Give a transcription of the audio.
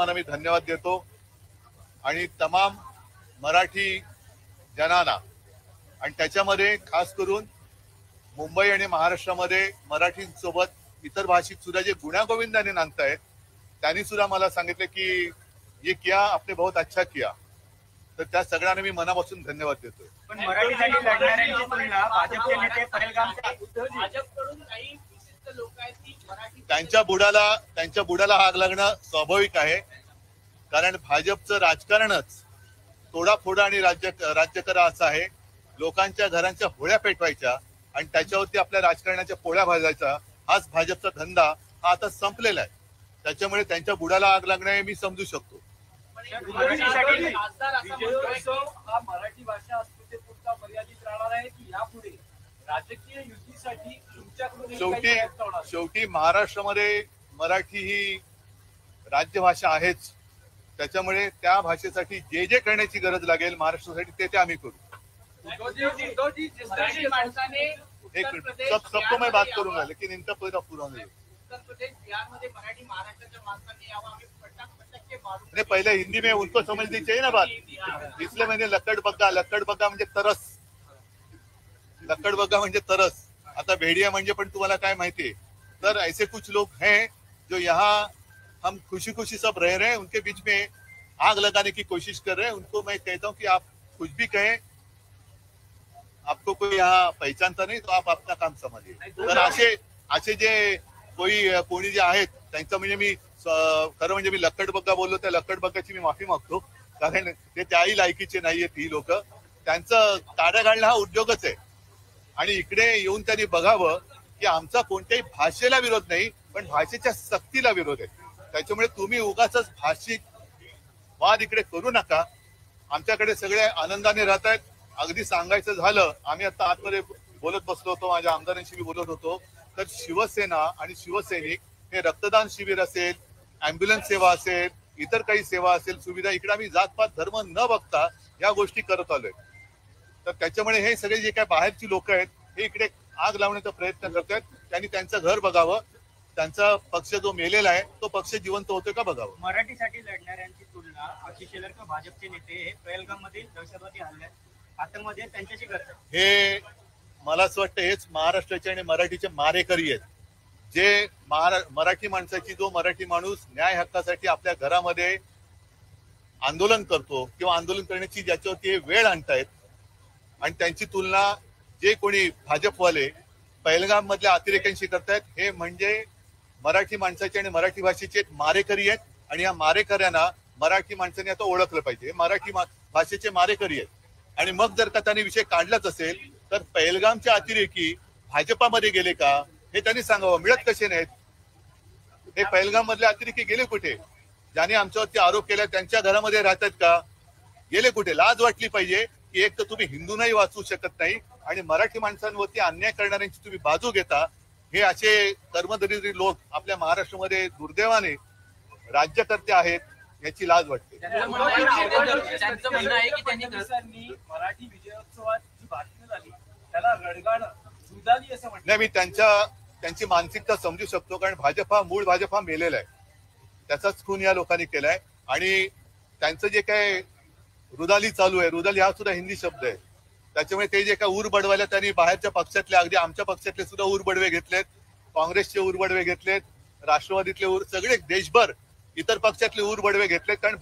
माध्यमाने मी धन्यवाद देतो आणि तमाम मराठी जनांना आणि त्याच्यामध्ये खास करून मुंबई आणि महाराष्ट्रामध्ये मराठींसोबत इतर भाषिक सुद्धा जे गुण्यागोविंदाने नांदतायत त्यांनी सुद्धा मला सांगितलं की ये किया आपने बहुत अच्छा किया, तर त्या सगळ्यांना मी मनापासून धन्यवाद देतोय. पण मराठीसाठी लढणाऱ्यांची तुलना भाजपचे नेते परेलगामचे भाजपकडून काही विशिष्ट लोक आहेत की मराठी त्यांच्या बुडाला आग लागणं स्वाभाविक आहे, कारण भाजपचं राजकारणच तोडाफोडा आणि राज्य करा असं आहे. लोकांच्या घरांच्या होळ्या पेटवायच्या आणि त्याच्यावरती आपल्या राजकारणाच्या पोळ्या भाजायचा हाच भाजपचा धंदा हा आता संपलेला आहे. त्याच्यामुळे त्यांच्या बुडाला आग लागणं हे मी समजू शकतो. मराठी भाषा अस्मितेपुरता मर्यादित राहणार आहे की यापुढे राजकीय युतीसाठी तुमच्याकडून शेवटी महाराष्ट्रामध्ये मराठी ही राज्यभाषा आहेच. त्याच्यामुळे त्या भाषेसाठी जे जे करण्याची गरज लागेल महाराष्ट्रासाठी ते आम्ही करू. सबको मैं बात करूंगा लेकिन इनका पूरा नहीं. नहीं, पहले हिंदी में उनको समझनी चाहिए ना बात, इसलिए मैंने लक्कड़ बग्गा म्हणजे तरस, लक्कड़ बग्गा म्हणजे तरस. आता भेड़िया म्हणजे पण तुम्हाला काय माहितीये, तर ऐसे कुछ लोग हैं जो यहाँ हम खुशी खुशी सब रह रहे हैं, उनके बीच में आग लगाने की कोशिश कर रहे हैं. उनको मैं कहता हूँ कि आप कुछ भी कहें, आपको कोई यहाँ पहचानता नहीं तो आप अपना काम समझिए. तर असे जे कोणी जे आहेत त्यांचं म्हणजे मी खरं म्हणजे मी लक्कड बग्गा बोललो, त्या लक्कड बग्गाची मी माफी मागतो, कारण ते त्याही लायकीचे नाहीयेत ही लोक. त्यांचं ताड्या घालणं हा उद्योगच आहे आणि इकडे येऊन त्यांनी बघावं की आमचा कोणत्याही भाषेला विरोध नाही, पण भाषेच्या सक्तीला विरोध आहे. त्याच्यामुळे तुम्ही उगाच भाषिक वाद इकडे करू नका. आमच्याकडे सगळे आनंदाने राहत आहेत. अगदी सांगायचं झालं, आम्ही आता आतमध्ये बोलत बसलो होतो, माझ्या आमदारांशी मी बोलत होतो, तर शिवसेना आणि शिवसैनिक हे रक्तदान शिबिर असेल, अँब्युलन्स सेवा असेल, इतर काही सेवा असेल, सुविधा, इकडे आम्ही जातपात धर्म न बघता या गोष्टी करत आलोय. तर त्याच्यामुळे हे सगळे जे काही बाहेरची लोक आहेत हे इकडे आग लावण्याचा प्रयत्न करतात. त्यांनी त्यांचं घर बघावं, त्यांचा पक्ष जो मेलेला आहे तो पक्ष जिवंत होतोय का बघावं. मराठीसाठी लढणाऱ्यांची तुलना आशिष शेलार भाजपचे नेते हे पहलगाम मधील दहशतवादी हल्ल्यात आतंकमध्ये त्यांच्याशी करतात. हे मला असं वाटतं हेच महाराष्ट्राचे आणि मराठीचे मारेकरी आहेत, जे मराठी माणसाची, जो मराठी माणूस न्याय हक्कासाठी आपल्या घरामध्ये आंदोलन करतो किंवा आंदोलन करण्याची ज्याच्यावरती वेळ आणतायत, आणि त्यांची तुलना जे कोणी भाजपवाले पहलगाम मधल्या अतिरेक्यांशी करतायत, हे म्हणजे मराठी माणसाचे आणि मराठी भाषेचे मारेकरी आहेत. आणि या मारेकऱ्यांना मराठी माणसाने आता ओळखलं पाहिजे. मराठी भाषेचे मारेकरी आहेत. आणि मग जर का त्यांनी विषय काढलाच असेल तर पहलगामच्या अतिरेकी भाजपामध्ये गेले का हे त्यांनी सांगावं. मिळत कसे नाहीत हे पहलगाम मधले अतिरेकी? गेले कुठे? ज्याने आमच्यावरती आरोप केला त्यांच्या घरामध्ये राहतात का? गेले कुठे? लाज वाटली पाहिजे की एक तर तुम्ही हिंदू नाही वाचू शकत नाही आणि मराठी माणसांवरती अन्याय करणाऱ्यांची तुम्ही बाजू घेता. हे असे कर्मदरिद्री लोक आपल्या महाराष्ट्रामध्ये दुर्दैवाने राज्यकर्ते आहेत, याची लाज वाटते. त्यांचं म्हणणं आहे की त्यांनी मराठी विजयोत्सवात जी बातमी झाली त्याला रडगाणं जुदाली असं म्हणतात. नाही, मी त्यांची मानसिकता समजू शकतो, कारण मूळ भाजप हा मेलेला आहे. त्याचाच खून या लोकांनी केलाय. आणि त्यांचं जे काय रुदाली चालू आहे, रुदाली हा सुद्धा हिंदी शब्द आहे. त्याच्यामुळे ते जे काय ऊर बडवायला त्यांनी बाहेरच्या पक्षातले, अगदी आमच्या पक्षातले सुद्धा ऊर बडवे घेतलेत, काँग्रेसचे ऊर बडवे घेतलेत, राष्ट्रवादीतले सगळे देशभर इतर पक्षातले ऊर बडवे घेतलेत. कारण